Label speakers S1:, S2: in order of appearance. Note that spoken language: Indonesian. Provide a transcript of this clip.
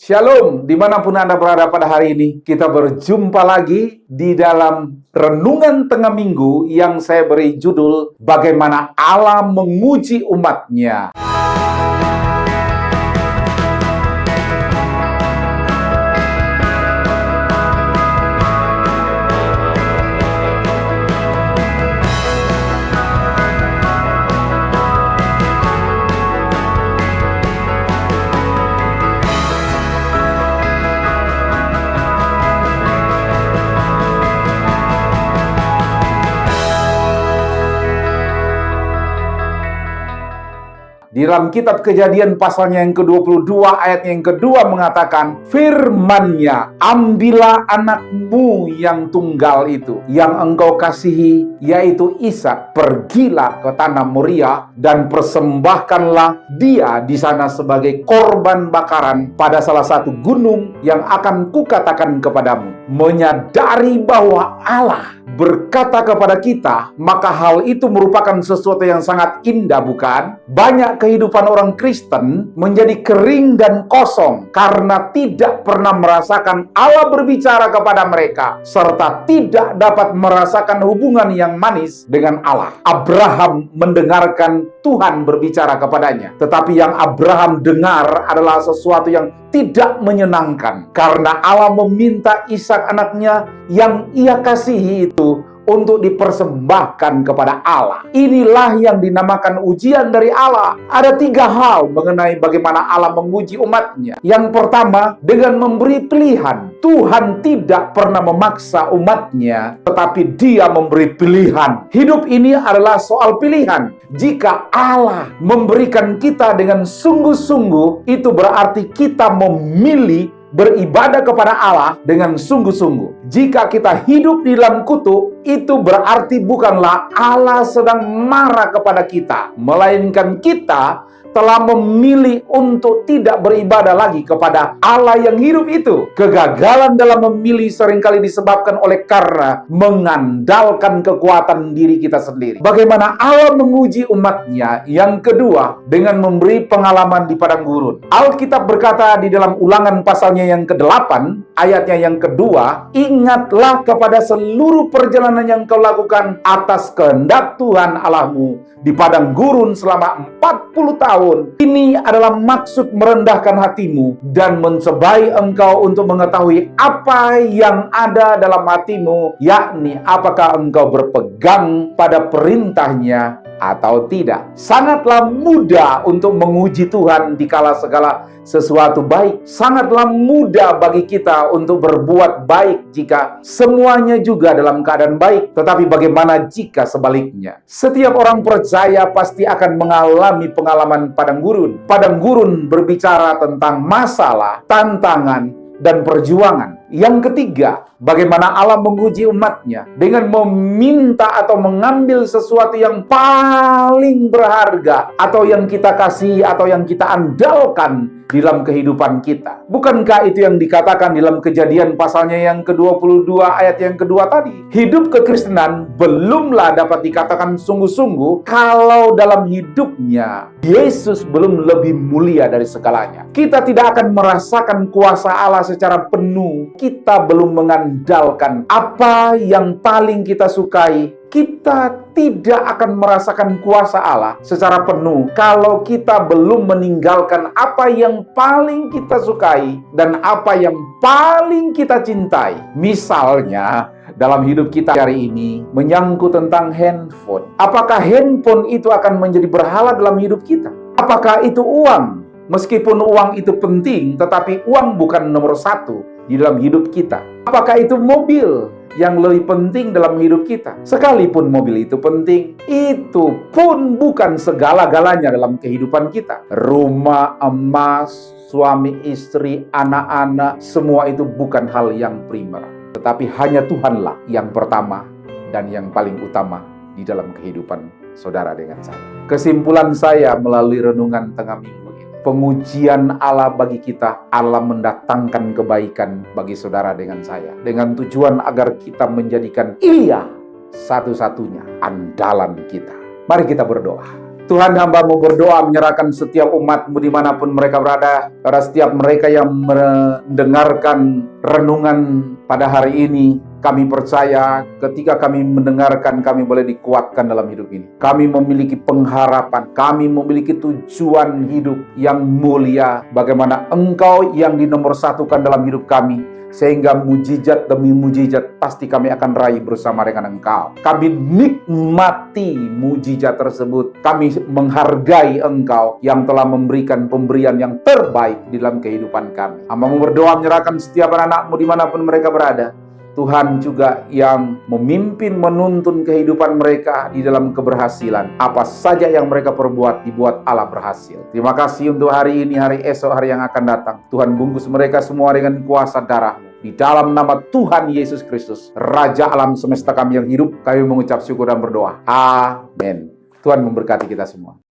S1: Shalom, dimanapun Anda berada pada hari ini, kita berjumpa lagi di dalam Renungan Tengah Minggu yang saya beri judul Bagaimana Allah Menguji Umat-Nya. Di dalam kitab Kejadian pasalnya yang ke-22 ayat yang kedua mengatakan, firman-Nya, ambillah anakmu yang tunggal itu, yang engkau kasihi, yaitu Ishak, pergilah ke tanah Moria dan persembahkanlah dia di sana sebagai korban bakaran pada salah satu gunung yang akan kukatakan kepadamu. Menyadari bahwa Allah berkata kepada kita, maka hal itu merupakan sesuatu yang sangat indah, bukan? Banyak kehidupan orang Kristen menjadi kering dan kosong karena tidak pernah merasakan Allah berbicara kepada mereka, serta tidak dapat merasakan hubungan yang manis dengan Allah. Abraham mendengarkan Tuhan berbicara kepadanya, tetapi yang Abraham dengar adalah sesuatu yang tidak menyenangkan, karena Allah meminta Ishak anaknya yang ia kasihi itu untuk dipersembahkan kepada Allah. Inilah yang dinamakan ujian dari Allah. Ada 3 hal mengenai bagaimana Allah menguji umat-Nya. Yang pertama, dengan memberi pilihan. Tuhan tidak pernah memaksa umat-Nya, tetapi Dia memberi pilihan. Hidup ini adalah soal pilihan. Jika Allah memberikan kita dengan sungguh-sungguh, itu berarti kita memilih beribadah kepada Allah dengan sungguh-sungguh. Jika kita hidup di dalam kutuk, itu berarti bukanlah Allah sedang marah kepada kita, melainkan kita telah memilih untuk tidak beribadah lagi kepada Allah yang hidup itu. Kegagalan dalam memilih seringkali disebabkan oleh karena mengandalkan kekuatan diri kita sendiri. Bagaimana Allah menguji umat-Nya? Yang kedua, dengan memberi pengalaman di padang gurun. Alkitab berkata di dalam Ulangan pasalnya yang ke-8, ayatnya yang kedua, ingatlah kepada seluruh perjalanan yang kau lakukan atas kehendak Tuhan Allahmu di padang gurun selama 40 tahun. Ini adalah maksud merendahkan hatimu dan mencobai engkau untuk mengetahui apa yang ada dalam hatimu, yakni apakah engkau berpegang pada perintah-Nya atau tidak. Sangatlah mudah untuk menguji Tuhan dikala segala sesuatu baik. Sangatlah mudah bagi kita untuk berbuat baik jika semuanya juga dalam keadaan baik. Tetapi bagaimana jika sebaliknya? Setiap orang percaya pasti akan mengalami pengalaman padang gurun. Padang gurun berbicara tentang masalah, tantangan, dan perjuangan. Yang ketiga, bagaimana Allah menguji umat-Nya dengan meminta atau mengambil sesuatu yang paling berharga, atau yang kita kasih, atau yang kita andalkan di dalam kehidupan kita. Bukankah itu yang dikatakan dalam Kejadian pasalnya yang ke-22 ayat yang kedua tadi? Hidup kekristenan belumlah dapat dikatakan sungguh-sungguh kalau dalam hidupnya Yesus belum lebih mulia dari segalanya. Kita tidak akan merasakan kuasa Allah secara penuh. Kita belum mengandalkan apa yang paling kita sukai. Kita tidak akan merasakan kuasa Allah secara penuh kalau kita belum meninggalkan apa yang paling kita sukai dan apa yang paling kita cintai. Misalnya, dalam hidup kita hari ini menyangkut tentang handphone. Apakah handphone itu akan menjadi berhala dalam hidup kita? Apakah itu uang? Meskipun uang itu penting, tetapi uang bukan nomor 1 di dalam hidup kita. Apakah itu mobil yang lebih penting dalam hidup kita? Sekalipun mobil itu penting, itu pun bukan segala-galanya dalam kehidupan kita. Rumah, emas, suami, istri, anak-anak, semua itu bukan hal yang primer. Tetapi hanya Tuhanlah yang pertama dan yang paling utama di dalam kehidupan saudara dengan saya. Kesimpulan saya melalui renungan tengah minggu, pengujian Allah bagi kita, Allah mendatangkan kebaikan bagi saudara dengan saya, dengan tujuan agar kita menjadikan Ia satu-satunya andalan kita. Mari kita berdoa. Tuhan, hamba-Mu berdoa menyerahkan setiap umat-Mu dimanapun mereka berada, pada setiap mereka yang mendengarkan renungan pada hari ini. Kami percaya ketika kami mendengarkan, kami boleh dikuatkan dalam hidup ini. Kami memiliki pengharapan, kami memiliki tujuan hidup yang mulia. Bagaimana Engkau yang dinomorsatukan dalam hidup kami, sehingga mujizat demi mujizat pasti kami akan raih bersama dengan Engkau. Kami nikmati mujizat tersebut. Kami menghargai Engkau yang telah memberikan pemberian yang terbaik di dalam kehidupan kami. Hamba-Mu berdoa menyerahkan setiap anak-anak-Mu dimanapun mereka berada. Tuhan juga yang memimpin menuntun kehidupan mereka di dalam keberhasilan. Apa saja yang mereka perbuat, dibuat Allah berhasil. Terima kasih untuk hari ini, hari esok, hari yang akan datang. Tuhan bungkus mereka semua dengan kuasa darah-Mu. Di dalam nama Tuhan Yesus Kristus, Raja alam semesta kami yang hidup, kami mengucap syukur dan berdoa. Amin. Tuhan memberkati kita semua.